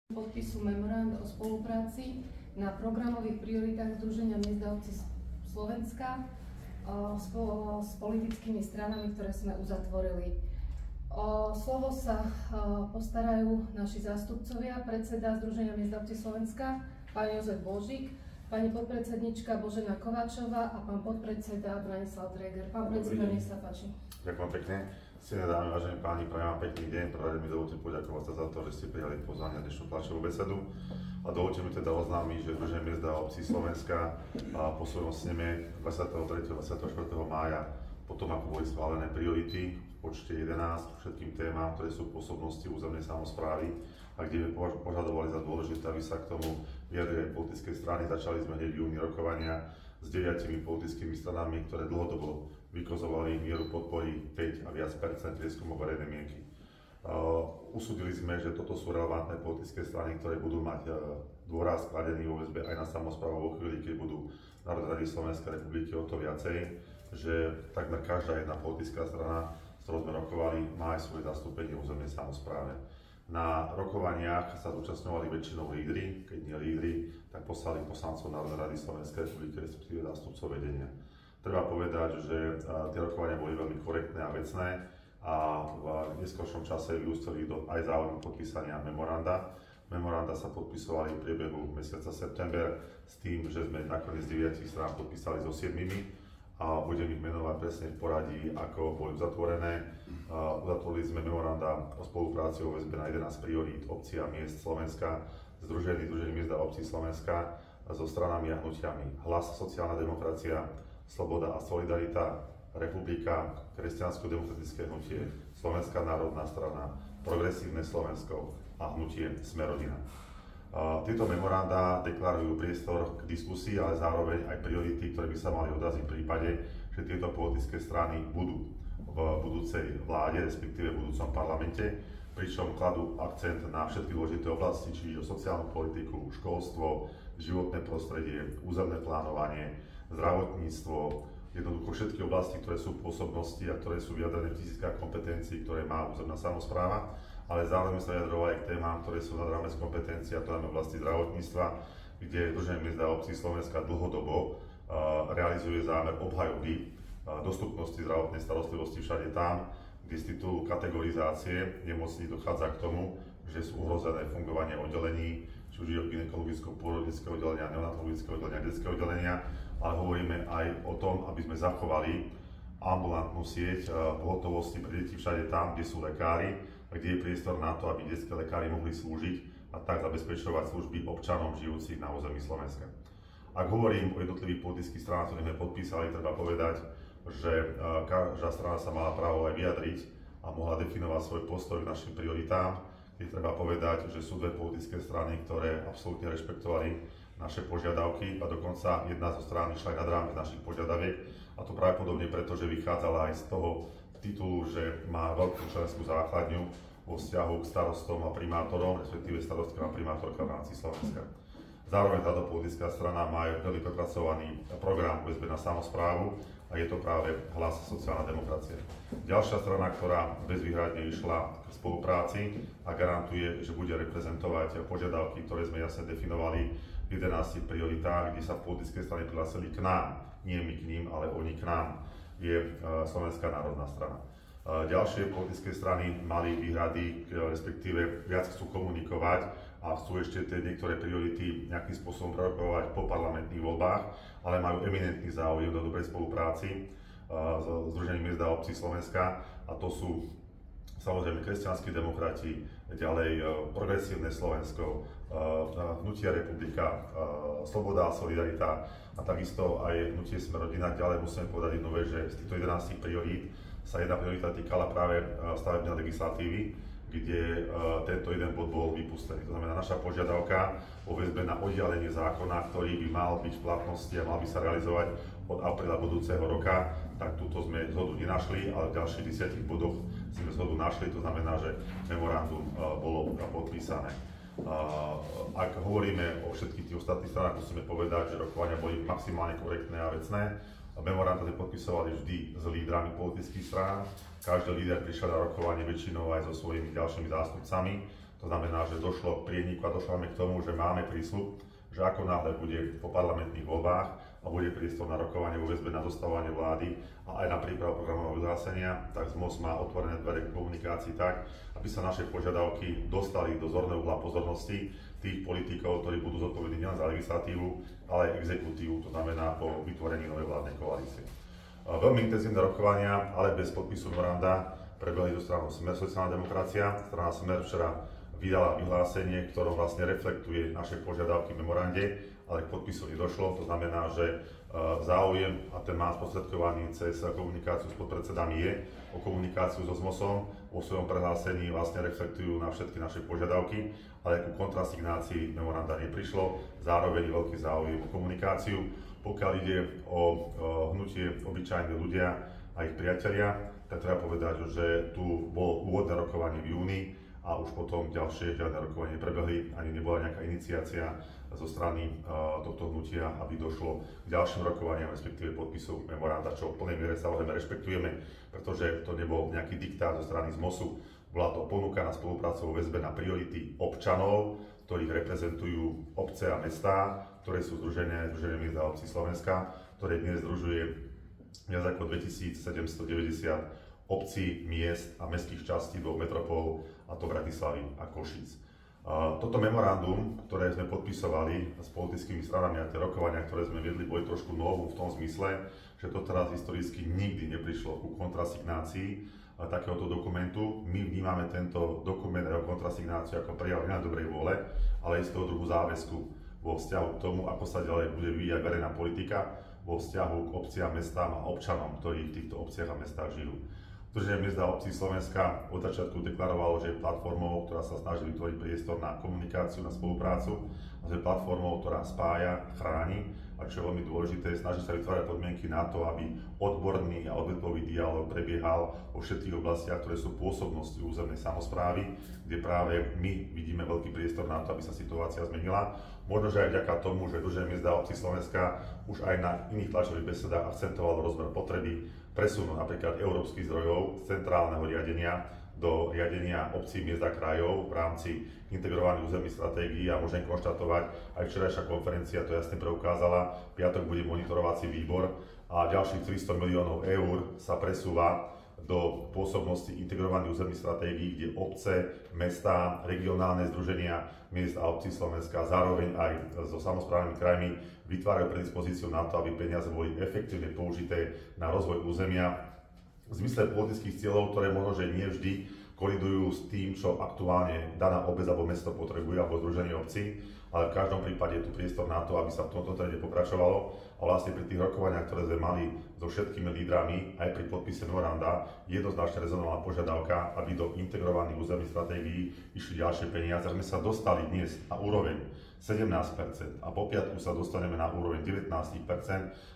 Podpisu memoranda o spolupráci na programových prioritách Združenia miest a obcí Slovenska s politickými stranami, ktoré sme uzatvorili. O slovo sa postarajú naši zástupcovia, predseda Združenia miest a obcí Slovenska, pán Jozef Božík, pani podpredsednička Božena Kováčová a pán podpredseda Branislav Dreger. Pán predseda, nech sa páči. Ďakujem pekne. Ctené dámy, vážení páni, prajem vám pekný deň. Prvé mi dovolte poďakovať sa za to, že ste prijali pozvanie na dnešnú tlačovú besedu. A dovolte mi teda oznámiť, že Združenie miest a obcí Slovenska po svojom sneme 23. a 24. mája, potom ako boli schválené priority v počte 11 všetkým témam, ktoré sú v pôsobnosti územnej samosprávy a kde sme požadovali za dôležité, aby sa k tomu vyjadrili politické strany. Začali sme hneď v júni rokovania s 9 politickými stranami, ktoré dlhodobo vykazovali mieru podpory 5 a viac percent prieskumov verejnej mienky. Usúdili sme, že toto sú relevantné politické strany, ktoré budú mať dôraz kladený vo väzbe aj na samosprávu vo chvíli, keď budú Národnej rady Slovenskej republiky o to viacej, že takmer každá jedna politická strana, s ktorou sme rokovali, má aj svoje zastúpenie v územnej samospráve. Na rokovaniach sa zúčastňovali väčšinou lídri, keď nie lídri, tak poslali poslancov Národnej rady Slovenskej republiky, respektíve zástupcov vedenia. Treba povedať, že tie rokovania boli veľmi korektné a vecné a v neskôršom čase vyústili aj záujmu podpísania memoranda. Memoranda sa podpisovali v priebehu mesiaca september s tým, že sme nakoniec 9 strán podpísali so 7 a budem ich menovať presne v poradí, ako boli uzatvorené. Uzatvorili sme memoranda o spolupráci o väzbe na 11 priorít obcí a miest Slovenska, Združení miest a obcí Slovenska so stranami a hnutiami Hlas, sociálna demokracia, Sloboda a solidarita, Republika, kresťansko-demokratické hnutie, Slovenská národná strana, Progresívne Slovensko a hnutie Sme rodina. Tieto memoranda deklarujú priestor k diskusii, ale zároveň aj priority, ktoré by sa mali odraziť v prípade, že tieto politické strany budú v budúcej vláde, respektíve v budúcom parlamente, pričom kladú akcent na všetky dôležité oblasti, čiže sociálnu politiku, školstvo, životné prostredie, územné plánovanie, zdravotníctvo, jednoducho všetky oblasti, ktoré sú v pôsobnosti a ktoré sú vyjadrené v tisíckach kompetencií, ktoré má územná samospráva, ale zároveň sa vyjadrovať aj k témam, ktoré sú nad rámec kompetencií, a to najmä v oblasti zdravotníctva, kde Združenie miest a obcí Slovenska dlhodobo realizuje zámer obhajoby dostupnosti zdravotnej starostlivosti všade tam, kde z titulu kategorizácie nemocníc dochádza k tomu, že sú ohrozené fungovanie oddelení, či už je gynekologicko-pôrodnického oddelenia, neonatologického oddelenia, detského oddelenia, ale hovoríme aj o tom, aby sme zachovali ambulantnú sieť pohotovosti pre deti všade tam, kde sú lekári, a kde je priestor na to, aby detské lekári mohli slúžiť a tak zabezpečovať služby občanom žijúcich na území Slovenska. Ak hovorím o jednotlivých politických stranách, ktoré sme podpísali, treba povedať, že každá strana sa mala právo aj vyjadriť a mohla definovať svoj postoj k našim prioritám. Je treba povedať, že sú dve politické strany, ktoré absolútne rešpektovali naše požiadavky a dokonca jedna zo strán išla aj nad rámec našich požiadaviek, a to pravdepodobne preto, že vychádzala aj z toho titulu, že má veľkú členskú základňu vo vzťahu k starostom a primátorom, respektíve starostkám a primátorkám v rámci Slovenska. Zároveň táto politická strana má aj veľmi prepracovaný program väzbe na samosprávu a je to práve Hlas, sociálna demokracia. Ďalšia strana, ktorá bezvýhradne išla k spolupráci a garantuje, že bude reprezentovať požiadavky, ktoré sme jasne definovali v 11 prioritách, kde sa politické strany prihlásili k nám, nie my k ním, ale oni k nám, je Slovenská národná strana. Ďalšie politické strany mali výhrady, respektíve viac chcú komunikovať a chcú ešte tie niektoré priority nejakým spôsobom prerokovať po parlamentných voľbách, ale majú eminentný záujem do dobrej spolupráci s Združením miest a obcí Slovenska, a to sú samozrejme kresťanskí demokrati, ďalej Progresívne Slovensko, hnutie Republika, Sloboda a solidarita a takisto aj hnutie Sme rodina. Ďalej musíme povedať jednu vec, že z týchto 11 priorít sa jedna priorita týkala práve stavebnej legislatívy, kde tento jeden bod bol vypustený. To znamená, naša požiadavka o väzbe na oddialenie zákona, ktorý by mal byť v platnosti a mal by sa realizovať od apríla budúceho roka, tak túto sme zhodu nenašli, ale v ďalších 10 bodoch sme zhodu našli, to znamená, že memorandum bolo podpísané. Ak hovoríme o všetkých tých ostatných stranách, musíme povedať, že rokovania boli maximálne korektné a vecné. Memoranda sme podpisovali vždy s lídrami politických strán. Každý líder prišiel na rokovanie väčšinou aj so svojimi ďalšími zástupcami. To znamená, že došlo k prieniku a došľame k tomu, že máme prísľub, že ako náhle bude po parlamentných voľbách a bude priestor na rokovanie vo väzbe na zostavovanie vlády a aj na prípravu programového vyhlásenia, tak ZMOS má otvorené dvere k komunikácii tak, aby sa naše požiadavky dostali do zorného uhla pozornosti tých politikov, ktorí budú zodpovední nielen za legislatívu, ale aj exekutívu, to znamená po vytvorení novej vládnej koalície. Veľmi intenzívne rokovania, ale bez podpisu memoranda, prebehli zo strany Smer sociálna demokracia. Strana Smer včera vydala vyhlásenie, ktorom vlastne reflektuje naše požiadavky v memorande, ale k podpisu nedošlo. To znamená, že záujem, a ten má sprostredkovaný cez komunikáciu s podpredsedami, je o komunikáciu so ZMOSom. Vo svojom prehlásení vlastne reflektujú na všetky naše požiadavky, ale ku kontrasignácii memoranda neprišlo. Zároveň veľký záujem o komunikáciu. Pokiaľ ide o hnutie obyčajní ľudia a ich priatelia, tak treba povedať, že tu bolo úvodné rokovanie v júni a už potom ďalšie žiadne rokovanie neprebehli, ani nebola nejaká iniciácia zo strany tohto hnutia, aby došlo k ďalším rokovaniam, respektíve podpisu memoranda, čo v plnej miere samozrejme rešpektujeme, pretože to nebol nejaký diktát zo strany ZMOSu. Bola to ponuka na spoluprácu vo väzbe na priority občanov, ktorých reprezentujú obce a mestá, ktoré sú Združenie miest a obcí Slovenska, ktoré dnes združuje viac ako 2790 obcí, miest a mestských častí dvoch metropol, a to Bratislavy a Košíc. Toto memorandum, ktoré sme podpisovali s politickými stranami a tie rokovania, ktoré sme viedli, boli trošku novú v tom zmysle, že to teraz historicky nikdy neprišlo ku kontrasignácii takéhoto dokumentu. My vnímame tento dokument a jeho kontrasignáciu ako prejav na dobrej vôle, ale aj z toho druhu záväzku vo vzťahu k tomu, ako sa ďalej bude vyvíjať verejná politika, vo vzťahu k obciam, mestám a občanom, ktorí v týchto obciach a mestách žijú. Združenie miest a obcí Slovenska od začiatku deklarovalo, že je platformou, ktorá sa snaží vytvoriť priestor na komunikáciu, na spoluprácu, a že je platformou, ktorá spája, chráni a čo je veľmi dôležité, snaží sa vytvárať podmienky na to, aby odborný a odvetvový dialóg prebiehal vo všetkých oblastiach, ktoré sú pôsobnosti územnej samosprávy, kde práve my vidíme veľký priestor na to, aby sa situácia zmenila. Možno, že aj vďaka tomu, že Združenie miest a obcí Slovenska už aj na iných tlačových besedách akcentovalo rozmer potreby presunu napríklad európskych zdrojov z centrálneho riadenia do riadenia obcí, miest a krajov v rámci integrovaných územných stratégií a môžem konštatovať, aj včerajšia konferencia to jasne preukázala, v piatok bude monitorovací výbor a ďalších 300 miliónov eur sa presúva do pôsobnosti integrovaných územných stratégií, kde obce, mestá, regionálne združenia miest a obcí Slovenska zároveň aj so samosprávnymi krajmi vytvárajú predispozíciu na to, aby peniaze boli efektívne použité na rozvoj územia v zmysle politických cieľov, ktoré možno, že nie vždy kolidujú s tým, čo aktuálne daná obec alebo mesto potrebuje, alebo združenie obcí, ale v každom prípade je tu priestor na to, aby sa v tomto trende pokračovalo. A vlastne pri tých rokovaniach, ktoré sme mali so všetkými lídrami, aj pri podpise memoranda, jednoznačne rezonovala požiadavka, aby do integrovaných územných stratégií išli ďalšie peniaze. Sme sa dostali dnes na úroveň 17% a po piatku sa dostaneme na úroveň 19%,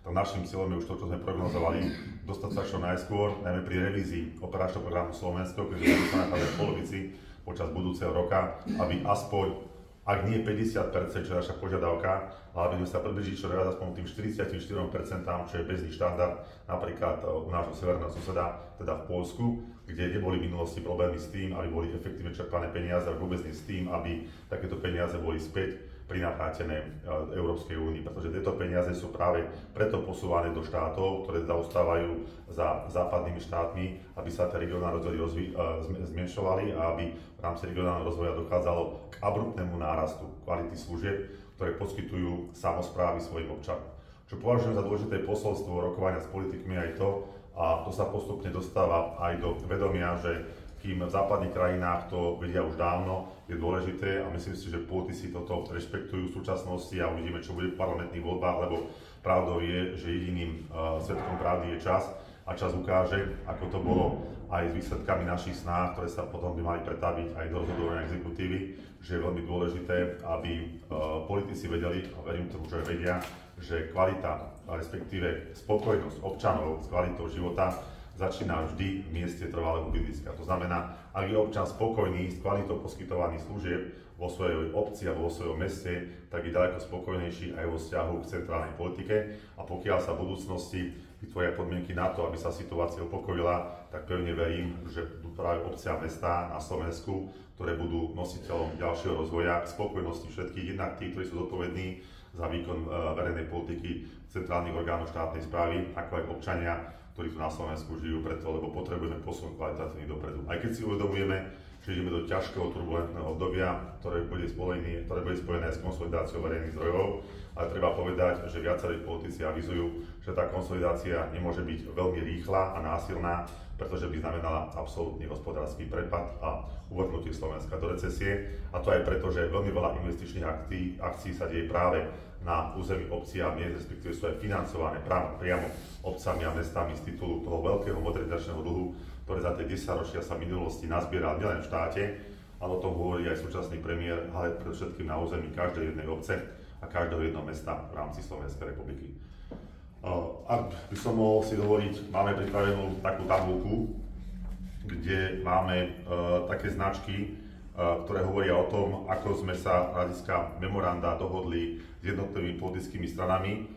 tak našim cieľom je už to, čo sme prognozovali, dostať sa čo najskôr, najmä pri revízii operačného programu Slovensko, keďže sa nachádza v polovici počas budúceho roka, aby aspoň, ak nie 50%, čo je naša požiadavka, ale aby sme sa približili čo najviac aspoň tým 44%, čo je bežný štandard, napríklad u nášho severného suseda, teda v Poľsku, kde neboli v minulosti problémy s tým, aby boli efektívne čerpané peniaze, a vôbec nie s tým, aby takéto peniaze boli späť prinavrátené Európskej únii, pretože tieto peniaze sú práve preto posúvané do štátov, ktoré zaostávajú za západnými štátmi, aby sa tie regionálne rozdiely zmenšovali a aby v rámci regionálneho rozvoja dochádzalo k abruptnému nárastu kvality služieb, ktoré poskytujú samosprávy svojim občanom. Čo považujem za dôležité posolstvo rokovania s politikmi aj to, a to sa postupne dostáva aj do vedomia, že kým v západných krajinách to vedia už dávno, je dôležité a myslím si, že politici toto rešpektujú v súčasnosti a uvidíme, čo bude v parlamentných voľbách, lebo pravdou je, že jediným svedkom pravdy je čas a čas ukáže, ako to bolo aj s výsledkami našich snách, ktoré sa potom by mali pretaviť aj do rozhodovania exekutívy, že je veľmi dôležité, aby politici vedeli, a verím tomu, že vedia, že kvalita, respektíve spokojnosť občanov s kvalitou života začína vždy v mieste trvalého bydliska. To znamená, ak je občan spokojný s kvalitou poskytovaných služieb vo svojej obci alebo vo svojom meste, tak je ďaleko spokojnejší aj vo vzťahu k centrálnej politike. A pokiaľ sa v budúcnosti vytvoria podmienky na to, aby sa situácia upokojila, tak pevne verím, že práve obce a mestá na Slovensku, ktoré budú nositeľom ďalšieho rozvoja, k spokojnosti všetkých, jednak tí, ktorí sú zodpovední za výkon verejnej politiky centrálnych orgánov štátnej správy, ako aj občania, ktorí tu na Slovensku žijú preto, lebo potrebujeme posun kvalitatívny dopredu. Aj keď si uvedomujeme, že ideme do ťažkého turbulentného obdobia, ktoré bude spojené s konsolidáciou verejných zdrojov, ale treba povedať, že viacerí politici avizujú, že tá konsolidácia nemôže byť veľmi rýchla a násilná, pretože by znamenala absolútny hospodársky prepad a uvrhnutie Slovenska do recesie. A to aj preto, že veľmi veľa investičných akcií sa deje práve na území obcí a miest, respektíve sú aj financované priamo obcami a mestami z titulu toho veľkého modernizačného dlhu, ktoré za tie 10 ročia sa v minulosti nazbieral nielen v štáte, ale o tom hovorí aj súčasný premiér, ale predovšetkým na území každej jednej obce a každého jedného mesta v rámci Slovenskej republiky. Ak by som mohol si dovoliť, máme pripravenú takú tabuľku, kde máme také značky, ktoré hovoria o tom, ako sme sa hľadiska memoranda dohodli s jednotlivými politickými stranami.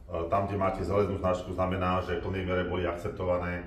Tam, kde máte zelenú značku, znamená, že v plnej miere boli akceptované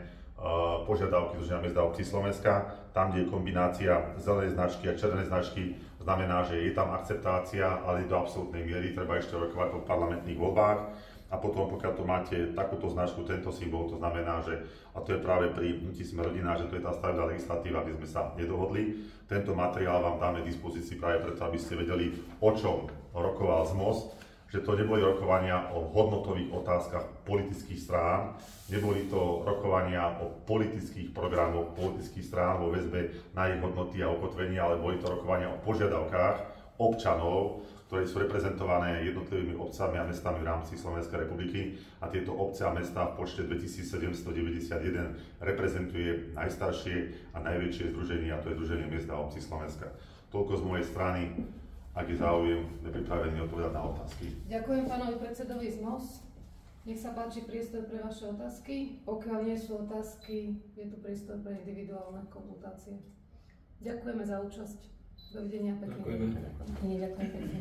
požiadavky Združenia miest a obcí Slovenska. Tam, kde je kombinácia zelenej značky a červenej značky, znamená, že je tam akceptácia, ale do absolútnej miery treba ešte rokovať po parlamentných voľbách. A potom, pokiaľ to máte takúto značku, tento symbol, to znamená, že, a to je práve pri hnutí Sme rodina, že to je tá stavebná legislatíva, aby sme sa nedohodli. Tento materiál vám dáme k dispozícii práve preto, aby ste vedeli, o čom rokoval ZMOS, že to neboli rokovania o hodnotových otázkach politických strán, neboli to rokovania o politických programoch politických strán vo väzbe na ich hodnoty a ukotvenia, ale boli to rokovania o požiadavkách občanov, ktoré sú reprezentované jednotlivými obcami a mestami v rámci Slovenskej republiky, a tieto obce a mestá v počte 2791 reprezentuje najstaršie a najväčšie združenie, a to je Združenie miest a obcí Slovenska. Toľko z mojej strany. Ak je záujem, sme pripravení odpovedať na otázky. Ďakujem pánovi predsedovi ZMOS. Nech sa páči priestor pre vaše otázky. Pokiaľ nie sú otázky, je tu priestor pre individuálne konzultácie. Ďakujeme za účasť. Dovidenia, pekne. Ďakujeme. Ďakujem pekne.